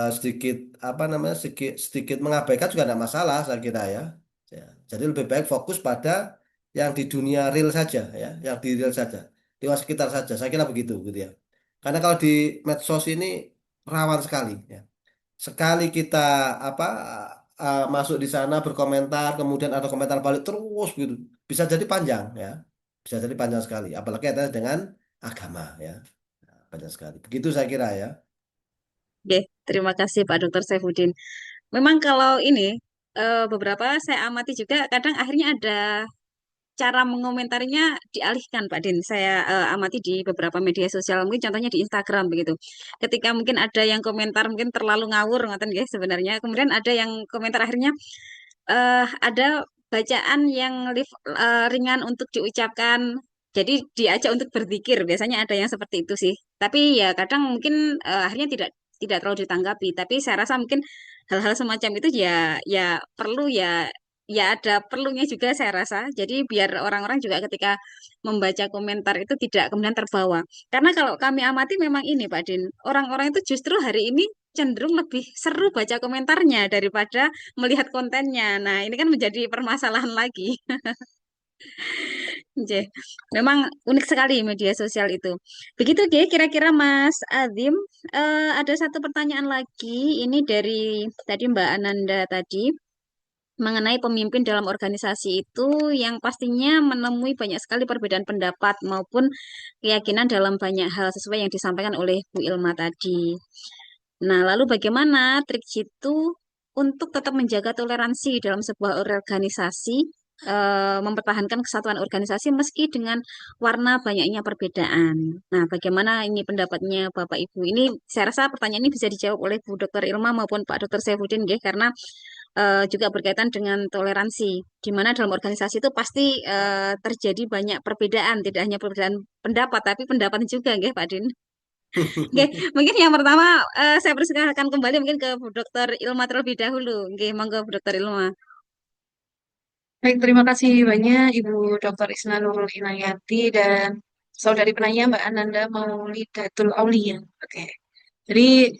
sedikit apa namanya sedikit sedikit mengabaikan juga tidak masalah saya kira ya. Ya. Jadi lebih baik fokus pada yang di dunia real saja ya, yang di real saja, di luar sekitar saja. Saya kira begitu gitu ya. Karena kalau di medsos ini rawan sekali ya. Sekali kita apa masuk di sana berkomentar, kemudian ada komentar balik terus gitu, bisa jadi panjang ya, bisa jadi panjang sekali. Apalagi ada dengan agama ya, panjang sekali. Begitu saya kira ya. Oke, terima kasih Pak Dr. Saifuddin. Memang kalau ini beberapa saya amati juga kadang akhirnya ada cara mengomentarinya dialihkan Pak Din. Saya amati di beberapa media sosial, mungkin contohnya di Instagram begitu. Ketika mungkin ada yang komentar mungkin terlalu ngawur ngoten guys sebenarnya. Kemudian ada yang komentar akhirnya ada bacaan yang ringan untuk diucapkan. Jadi diajak untuk berzikir. Biasanya ada yang seperti itu sih. Tapi ya kadang mungkin akhirnya tidak tidak terlalu ditanggapi. Tapi saya rasa mungkin hal-hal semacam itu ya perlu ya ada perlunya juga saya rasa. Jadi biar orang-orang juga ketika membaca komentar itu tidak kemudian terbawa. Karena kalau kami amati memang ini Pak Din, orang-orang itu justru hari ini cenderung lebih seru baca komentarnya daripada melihat kontennya. Nah, ini kan menjadi permasalahan lagi. Oke. Memang unik sekali media sosial itu. Begitu, Ge, kira-kira Mas Azim. Ada satu pertanyaan lagi. Ini dari tadi Mbak Ananda tadi mengenai pemimpin dalam organisasi itu yang pastinya menemui banyak sekali perbedaan pendapat maupun keyakinan dalam banyak hal sesuai yang disampaikan oleh Bu Ilma tadi. Nah, lalu bagaimana trik jitu untuk tetap menjaga toleransi dalam sebuah organisasi, mempertahankan kesatuan organisasi meski dengan warna banyaknya perbedaan. Nah, bagaimana ini pendapatnya Bapak Ibu? Ini saya rasa pertanyaan ini bisa dijawab oleh Bu Dr. Ilma maupun Pak Dr. Saifuddin, ya, karena juga berkaitan dengan toleransi, di mana dalam organisasi itu pasti terjadi banyak perbedaan, tidak hanya perbedaan pendapat, tapi pendapat juga, ya, Pak Din. Oke, mungkin yang pertama saya persilakan kembali mungkin ke Bu Dr. Ilma terlebih dahulu. Oke, monggo Bu Dr. Ilma. Baik, terima kasih banyak Ibu Dr. Isna Nurul Inayati dan saudari penanya Mbak Ananda Maulidatul Aulia. Oke, jadi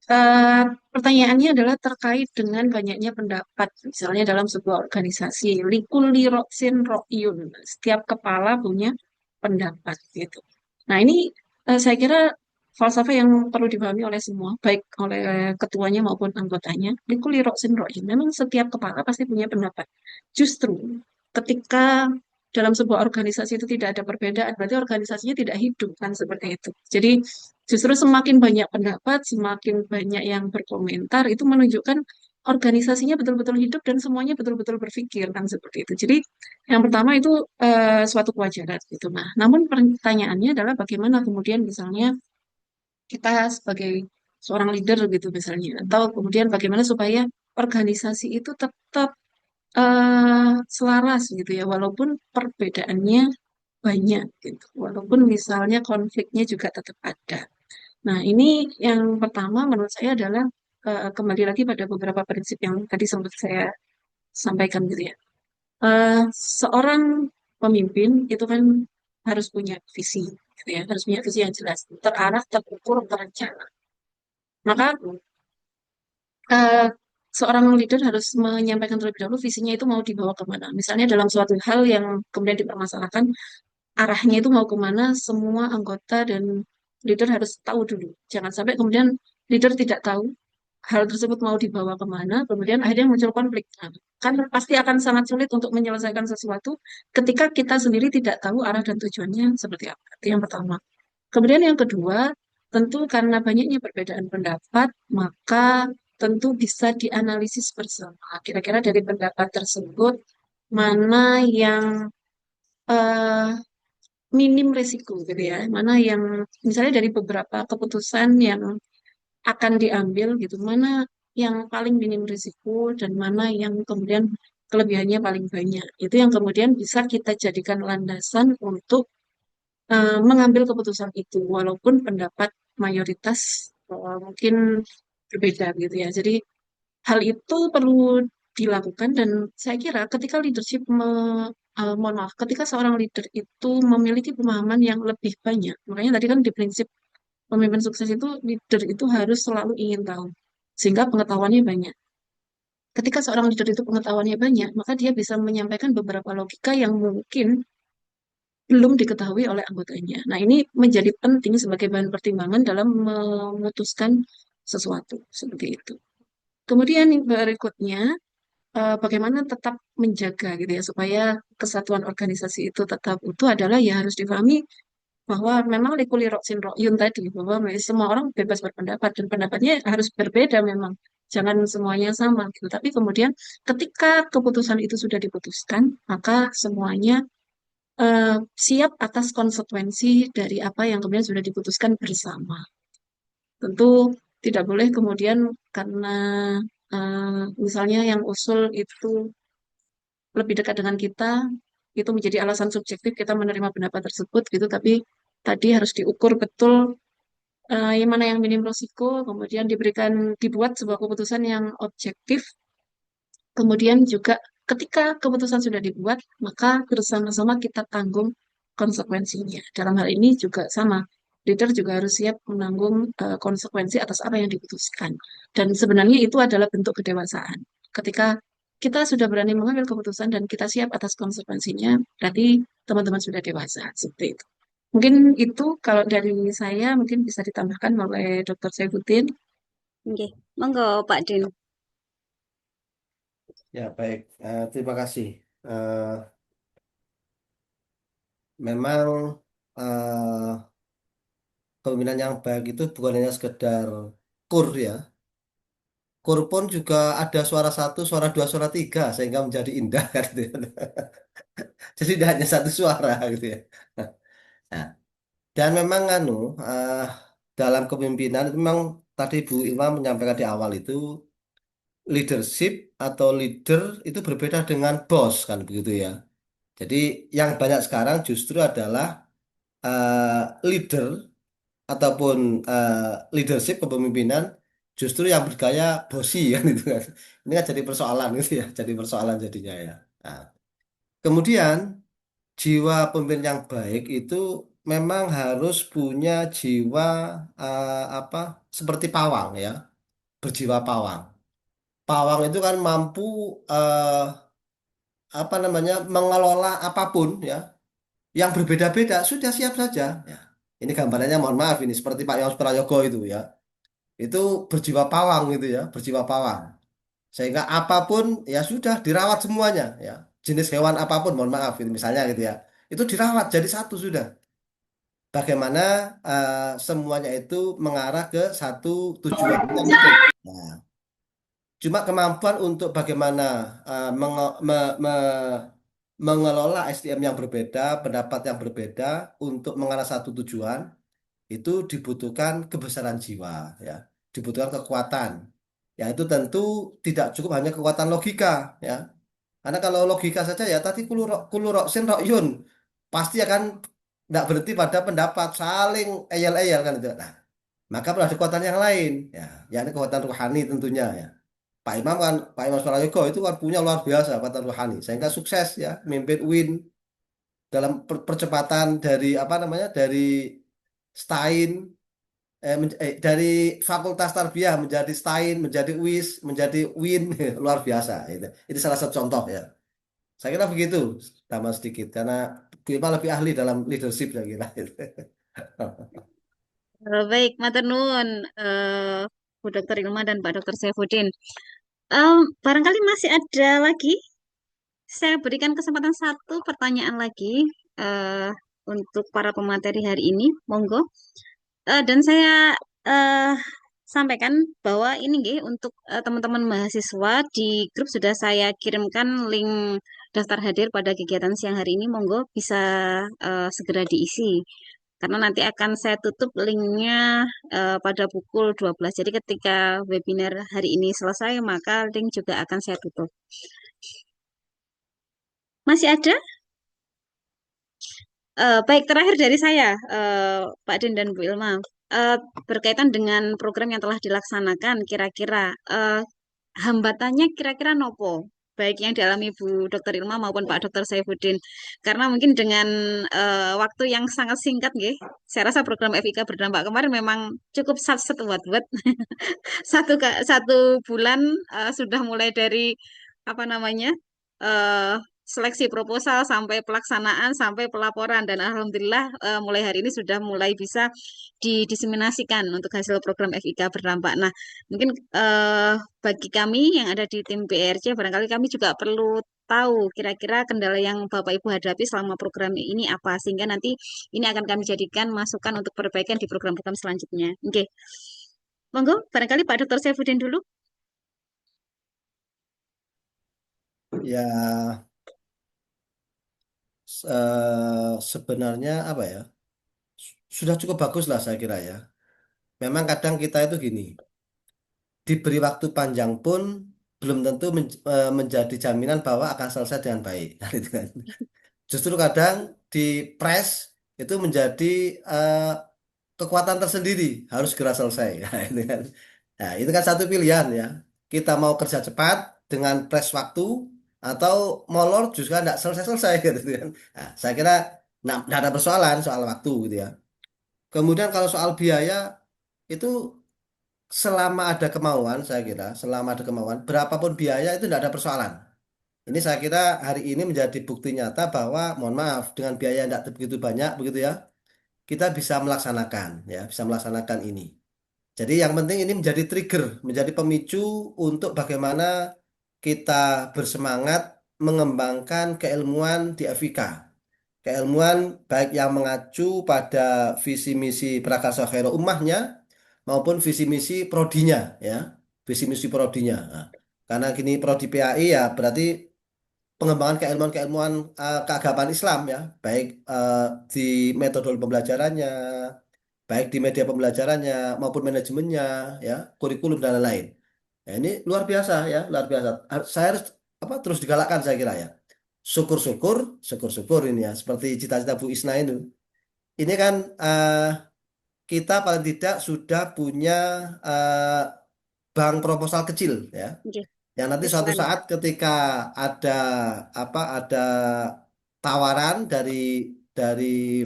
eh, pertanyaannya adalah terkait dengan banyaknya pendapat, misalnya dalam sebuah organisasi. Likulli roksin rokyun, setiap kepala punya pendapat gitu. Nah ini saya kira falsafah yang perlu dipahami oleh semua, baik oleh ketuanya maupun anggotanya. Likulli roksin rokyun, memang setiap kepala pasti punya pendapat. Justru ketika dalam sebuah organisasi itu tidak ada perbedaan, berarti organisasinya tidak hidup kan seperti itu. Jadi justru semakin banyak pendapat, semakin banyak yang berkomentar, itu menunjukkan organisasinya betul-betul hidup dan semuanya betul-betul berpikir kan seperti itu. Jadi yang pertama itu suatu kewajaran gitu. Nah, namun pertanyaannya adalah bagaimana kemudian misalnya kita sebagai seorang leader gitu misalnya, atau kemudian bagaimana supaya organisasi itu tetap selaras gitu ya, walaupun perbedaannya banyak gitu, walaupun misalnya konfliknya juga tetap ada. Nah, ini yang pertama menurut saya adalah kembali lagi pada beberapa prinsip yang tadi sempat saya sampaikan gitu ya. Eh, Seorang pemimpin itu kan harus punya visi, gitu ya, harus punya visi yang jelas, terarah, terukur, terencana. Maka eh, seorang leader harus menyampaikan terlebih dahulu visinya itu mau dibawa kemana. Misalnya dalam suatu hal yang kemudian dipermasalahkan, arahnya itu mau kemana, semua anggota dan leader harus tahu dulu. Jangan sampai kemudian leader tidak tahu hal tersebut mau dibawa kemana, kemudian akhirnya muncul konflik. Nah, kan pasti akan sangat sulit untuk menyelesaikan sesuatu ketika kita sendiri tidak tahu arah dan tujuannya seperti apa. Itu yang pertama. Kemudian yang kedua, tentu karena banyaknya perbedaan pendapat, maka tentu bisa dianalisis bersama. Kira-kira dari pendapat tersebut, mana yang eh, minim risiko gitu ya, mana yang misalnya dari beberapa keputusan yang akan diambil gitu, mana yang paling minim risiko dan mana yang kemudian kelebihannya paling banyak. Itu yang kemudian bisa kita jadikan landasan untuk mengambil keputusan itu, walaupun pendapat mayoritas mungkin berbeda gitu ya. Jadi hal itu perlu dilakukan dan saya kira ketika leadership mohon maaf, ketika seorang leader itu memiliki pemahaman yang lebih banyak, makanya tadi kan di prinsip pemimpin sukses itu leader itu harus selalu ingin tahu sehingga pengetahuannya banyak. Ketika seorang leader itu pengetahuannya banyak, maka dia bisa menyampaikan beberapa logika yang mungkin belum diketahui oleh anggotanya. Nah, ini menjadi penting sebagai bahan pertimbangan dalam memutuskan sesuatu seperti itu. Kemudian yang berikutnya, bagaimana tetap menjaga gitu ya supaya kesatuan organisasi itu tetap utuh adalah ya harus dipahami bahwa memang likuli roksin rokyun tadi bahwa semua orang bebas berpendapat dan pendapatnya harus berbeda memang jangan semuanya sama gitu. Tapi kemudian ketika keputusan itu sudah diputuskan maka semuanya siap atas konsekuensi dari apa yang kemudian sudah diputuskan bersama. Tentu tidak boleh kemudian karena misalnya yang usul itu lebih dekat dengan kita, itu menjadi alasan subjektif kita menerima pendapat tersebut gitu, tapi tadi harus diukur betul yang mana yang minim risiko, kemudian dibuat sebuah keputusan yang objektif, kemudian juga ketika keputusan sudah dibuat, maka bersama-sama kita tanggung konsekuensinya. Dalam hal ini juga sama, leader juga harus siap menanggung konsekuensi atas apa yang diputuskan. Dan sebenarnya itu adalah bentuk kedewasaan. Ketika kita sudah berani mengambil keputusan dan kita siap atas konsekuensinya, berarti teman-teman sudah dewasa. Seperti itu. Mungkin itu kalau dari saya mungkin bisa ditambahkan oleh Dr. Saifuddin. Oke, monggo Pak Din. Ya, baik. Terima kasih. Eh, Memang kepemimpinan yang baik itu bukan hanya sekedar kur ya. Kur pun juga ada suara satu, suara dua, suara tiga sehingga menjadi indah kan gitu ya. Jadi tidak hanya satu suara gitu ya. Nah, dan memang eh, dalam kepemimpinan itu memang tadi Bu Ilma menyampaikan di awal itu leadership atau leader itu berbeda dengan bos kan begitu ya. Jadi yang banyak sekarang justru adalah leader ataupun leadership kepemimpinan justru yang bergaya bosi kan itu kan. Ini kan jadi persoalan gitu ya, jadi persoalan jadinya ya. Nah, kemudian jiwa pemimpin yang baik itu memang harus punya jiwa apa seperti pawang ya, berjiwa pawang. Pawang itu kan mampu eh, apa namanya mengelola apapun ya yang berbeda-beda sudah siap saja. Ya. Ini gambarannya mohon maaf ini seperti Pak Yos Prayogo itu ya. Itu berjiwa pawang gitu ya, berjiwa pawang. Sehingga apapun ya sudah dirawat semuanya ya. Jenis hewan apapun mohon maaf ini misalnya gitu ya. Itu dirawat jadi satu sudah. Bagaimana semuanya itu mengarah ke satu tujuan yang penting. Nah, cuma kemampuan untuk bagaimana mengelola SDM yang berbeda, pendapat yang berbeda untuk mengarah satu tujuan itu dibutuhkan kebesaran jiwa ya, dibutuhkan kekuatan. Ya itu tentu tidak cukup hanya kekuatan logika ya. Karena kalau logika saja ya tadi kulurok sin rok yun pasti akan tidak berhenti pada pendapat saling eyel-eyel kan itu. Nah, maka perlu ada kekuatan yang lain ya, yakni kekuatan rohani tentunya ya. Pak Imam Surayogo itu kan punya luar biasa kekuatan rohani sehingga sukses ya memimpin UIN dalam percepatan dari apa namanya dari Stein dari Fakultas Tarbiyah menjadi Stein menjadi UIS menjadi UIN luar biasa itu salah satu contoh ya saya kira begitu tambah sedikit karena Bu Ipa lebih ahli dalam leadership saya kira Baik, matur nuwun Bu Dr. Ilma dan Pak Dr. Saifuddin. Barangkali masih ada lagi. Saya berikan kesempatan satu pertanyaan lagi eh, untuk para pemateri hari ini. Monggo. Dan saya eh, sampaikan bahwa ini nggih, untuk teman-teman mahasiswa di grup sudah saya kirimkan link daftar hadir pada kegiatan siang hari ini. Monggo bisa segera diisi. karena nanti akan saya tutup linknya pada pukul 12. Jadi ketika webinar hari ini selesai, maka link juga akan saya tutup. Masih ada? Baik, terakhir dari saya, Pak Din dan Bu Ilma. Eh, Berkaitan dengan program yang telah dilaksanakan, kira-kira hambatannya kira-kira nopo? Baik yang dialami Bu Dr. Ilma maupun Pak Dr. Saifuddin. Karena mungkin dengan waktu yang sangat singkat, nggih, saya rasa program FIK berdampak kemarin memang cukup sat-set buat satu bulan sudah mulai dari apa namanya eh seleksi proposal sampai pelaksanaan sampai pelaporan dan alhamdulillah mulai hari ini sudah mulai bisa didiseminasikan untuk hasil program FIK berdampak. Nah, mungkin bagi kami yang ada di tim BRC barangkali kami juga perlu tahu kira-kira kendala yang Bapak Ibu hadapi selama program ini apa sehingga nanti ini akan kami jadikan masukan untuk perbaikan di program-program selanjutnya. Oke. Monggo, barangkali Pak Dr. Saifuddin dulu. Ya, sebenarnya apa ya? Sudah cukup bagus lah saya kira ya. Memang kadang kita itu gini, diberi waktu panjang pun belum tentu menjadi jaminan bahwa akan selesai dengan baik. Gitu kan. Justru kadang di press itu menjadi eh, kekuatan tersendiri, harus segera selesai. Nah, itu kan. Nah, itu kan satu pilihan ya. Kita mau kerja cepat dengan press waktu atau molor juga nggak selesai-selesai gitu kan. Nah, saya kira nggak ada persoalan soal waktu gitu ya. Kemudian kalau soal biaya itu selama ada kemauan, saya kira selama ada kemauan, berapapun biaya itu tidak ada persoalan. Ini saya kira hari ini menjadi bukti nyata bahwa, mohon maaf, dengan biaya yang tidak begitu banyak, begitu ya, kita bisa melaksanakan, ya, bisa melaksanakan ini. Jadi yang penting ini menjadi trigger, menjadi pemicu untuk bagaimana kita bersemangat mengembangkan keilmuan di FIK. Keilmuan baik yang mengacu pada visi misi Prakarsa Khairul Ummahnya maupun visi misi prodinya ya, visi misi prodinya. Nah, karena gini prodi PAI ya berarti pengembangan keilmuan-keilmuan keagamaan Islam ya, baik di metode pembelajarannya, baik di media pembelajarannya maupun manajemennya ya, kurikulum dan lain-lain. Ya, ini luar biasa ya, luar biasa. Saya harus apa terus digalakkan saya kira ya. Syukur-syukur, syukur-syukur ini ya, seperti cita-cita Bu Isna itu. Ini kan kita paling tidak sudah punya eh, bank proposal kecil ya. Oke, Yang nanti suatu usulan. saat ketika ada ada tawaran dari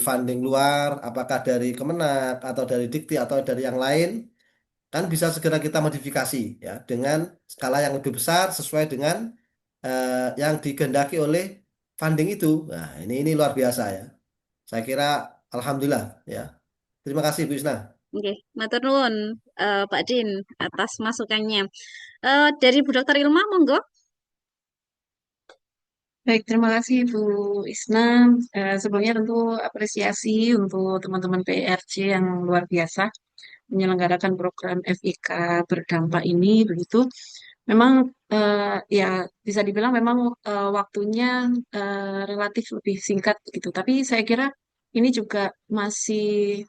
funding luar, apakah dari Kemenak atau dari Dikti atau dari yang lain, kan bisa segera kita modifikasi ya dengan skala yang lebih besar sesuai dengan yang dikehendaki oleh funding itu. Nah, ini luar biasa ya. Saya kira alhamdulillah ya. Terima kasih Bu Isna. Oke, matur nuwun Pak Din atas masukannya. Dari Bu Dokter Ilma, monggo. Baik, terima kasih Bu Isna. Sebelumnya tentu apresiasi untuk teman-teman PRC yang luar biasa menyelenggarakan program FIK berdampak ini begitu. Memang ya bisa dibilang memang waktunya relatif lebih singkat begitu. Tapi saya kira ini juga masih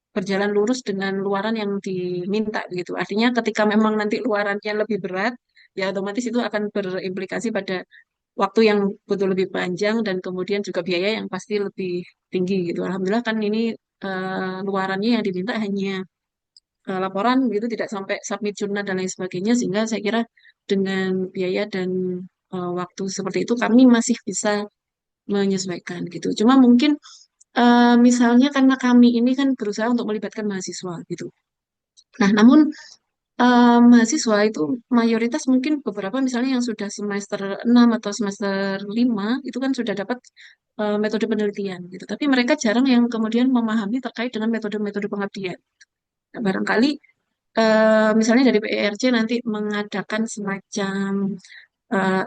berjalan lurus dengan luaran yang diminta gitu. Artinya ketika memang nanti luarannya lebih berat, ya otomatis itu akan berimplikasi pada waktu yang betul lebih panjang dan kemudian juga biaya yang pasti lebih tinggi gitu. Alhamdulillah kan ini luarannya yang diminta hanya laporan gitu, tidak sampai submit jurnal dan lain sebagainya, sehingga saya kira dengan biaya dan waktu seperti itu kami masih bisa menyesuaikan gitu. Cuma mungkin misalnya karena kami ini kan berusaha untuk melibatkan mahasiswa gitu. Nah, namun mahasiswa itu mayoritas mungkin beberapa misalnya yang sudah semester 6 atau semester 5 itu kan sudah dapat metode penelitian gitu. Tapi mereka jarang yang kemudian memahami terkait dengan metode-metode pengabdian. Nah, barangkali misalnya dari PERC nanti mengadakan semacam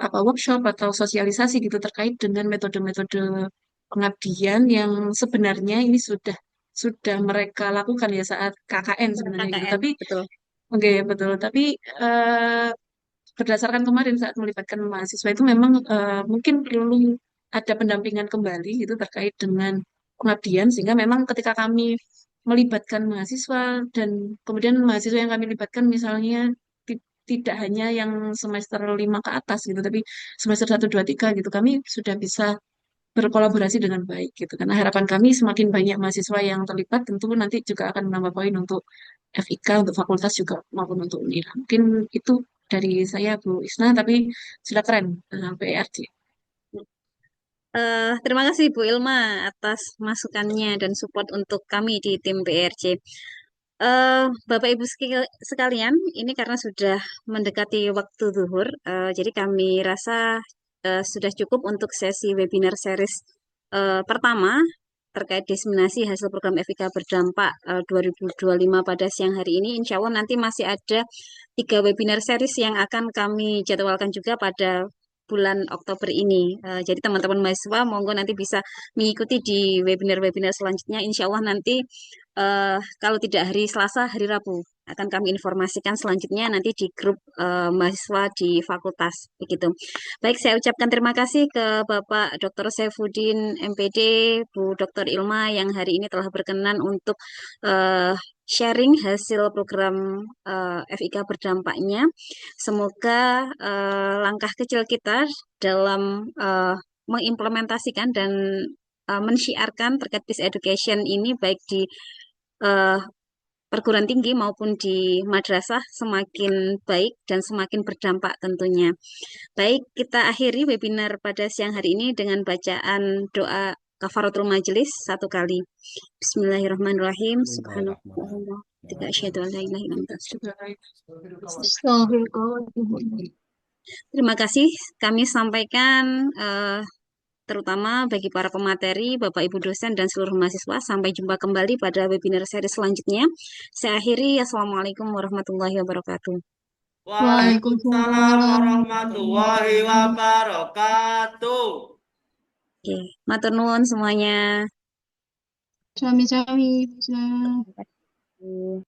apa workshop atau sosialisasi gitu terkait dengan metode-metode pengabdian yang sebenarnya ini sudah mereka lakukan ya saat KKN sebenarnya gitu. KKN, Tapi betul. oke betul. Tapi berdasarkan kemarin saat melibatkan mahasiswa itu memang mungkin perlu ada pendampingan kembali gitu terkait dengan pengabdian, sehingga memang ketika kami melibatkan mahasiswa dan kemudian mahasiswa yang kami libatkan misalnya tidak hanya yang semester 5 ke atas gitu, tapi semester 1, 2, 3 gitu, kami sudah bisa berkolaborasi dengan baik gitu. Karena harapan kami semakin banyak mahasiswa yang terlibat tentu nanti juga akan menambah poin untuk FIK, untuk fakultas juga maupun untuk UNIRA. Mungkin itu dari saya Bu Isna, tapi sudah keren PRJ. Terima kasih Bu Ilma atas masukannya dan support untuk kami di tim BRC. Bapak Ibu sekalian, ini karena sudah mendekati waktu zuhur, jadi kami rasa sudah cukup untuk sesi webinar series pertama terkait diseminasi hasil program FIK berdampak 2025 pada siang hari ini. Insya Allah nanti masih ada 3 webinar series yang akan kami jadwalkan juga pada bulan Oktober ini. Jadi teman-teman mahasiswa monggo nanti bisa mengikuti di webinar-webinar selanjutnya. Insya Allah nanti kalau tidak hari Selasa, hari Rabu akan kami informasikan selanjutnya nanti di grup mahasiswa di fakultas begitu. Baik, saya ucapkan terima kasih ke Bapak Dr. Saifuddin MPD, Bu Dr. Ilma yang hari ini telah berkenan untuk eh, sharing hasil program FIK berdampaknya. Semoga langkah kecil kita dalam mengimplementasikan dan mensyiarkan terkait peace education ini baik di eh, perguruan tinggi maupun di madrasah semakin baik dan semakin berdampak tentunya. Baik, kita akhiri webinar pada siang hari ini dengan bacaan doa kafaratul majelis 1 kali. Bismillahirrahmanirrahim. Subhanallah. Tiga asyhadu an la ilaha illallah. Terima kasih kami sampaikan terutama bagi para pemateri, Bapak Ibu dosen dan seluruh mahasiswa. Sampai jumpa kembali pada webinar seri selanjutnya. Saya akhiri. Assalamualaikum warahmatullahi wabarakatuh. Waalaikumsalam warahmatullahi wabarakatuh. Oke, matur nuwun semuanya. Sami-sami bisa. Terima kasih.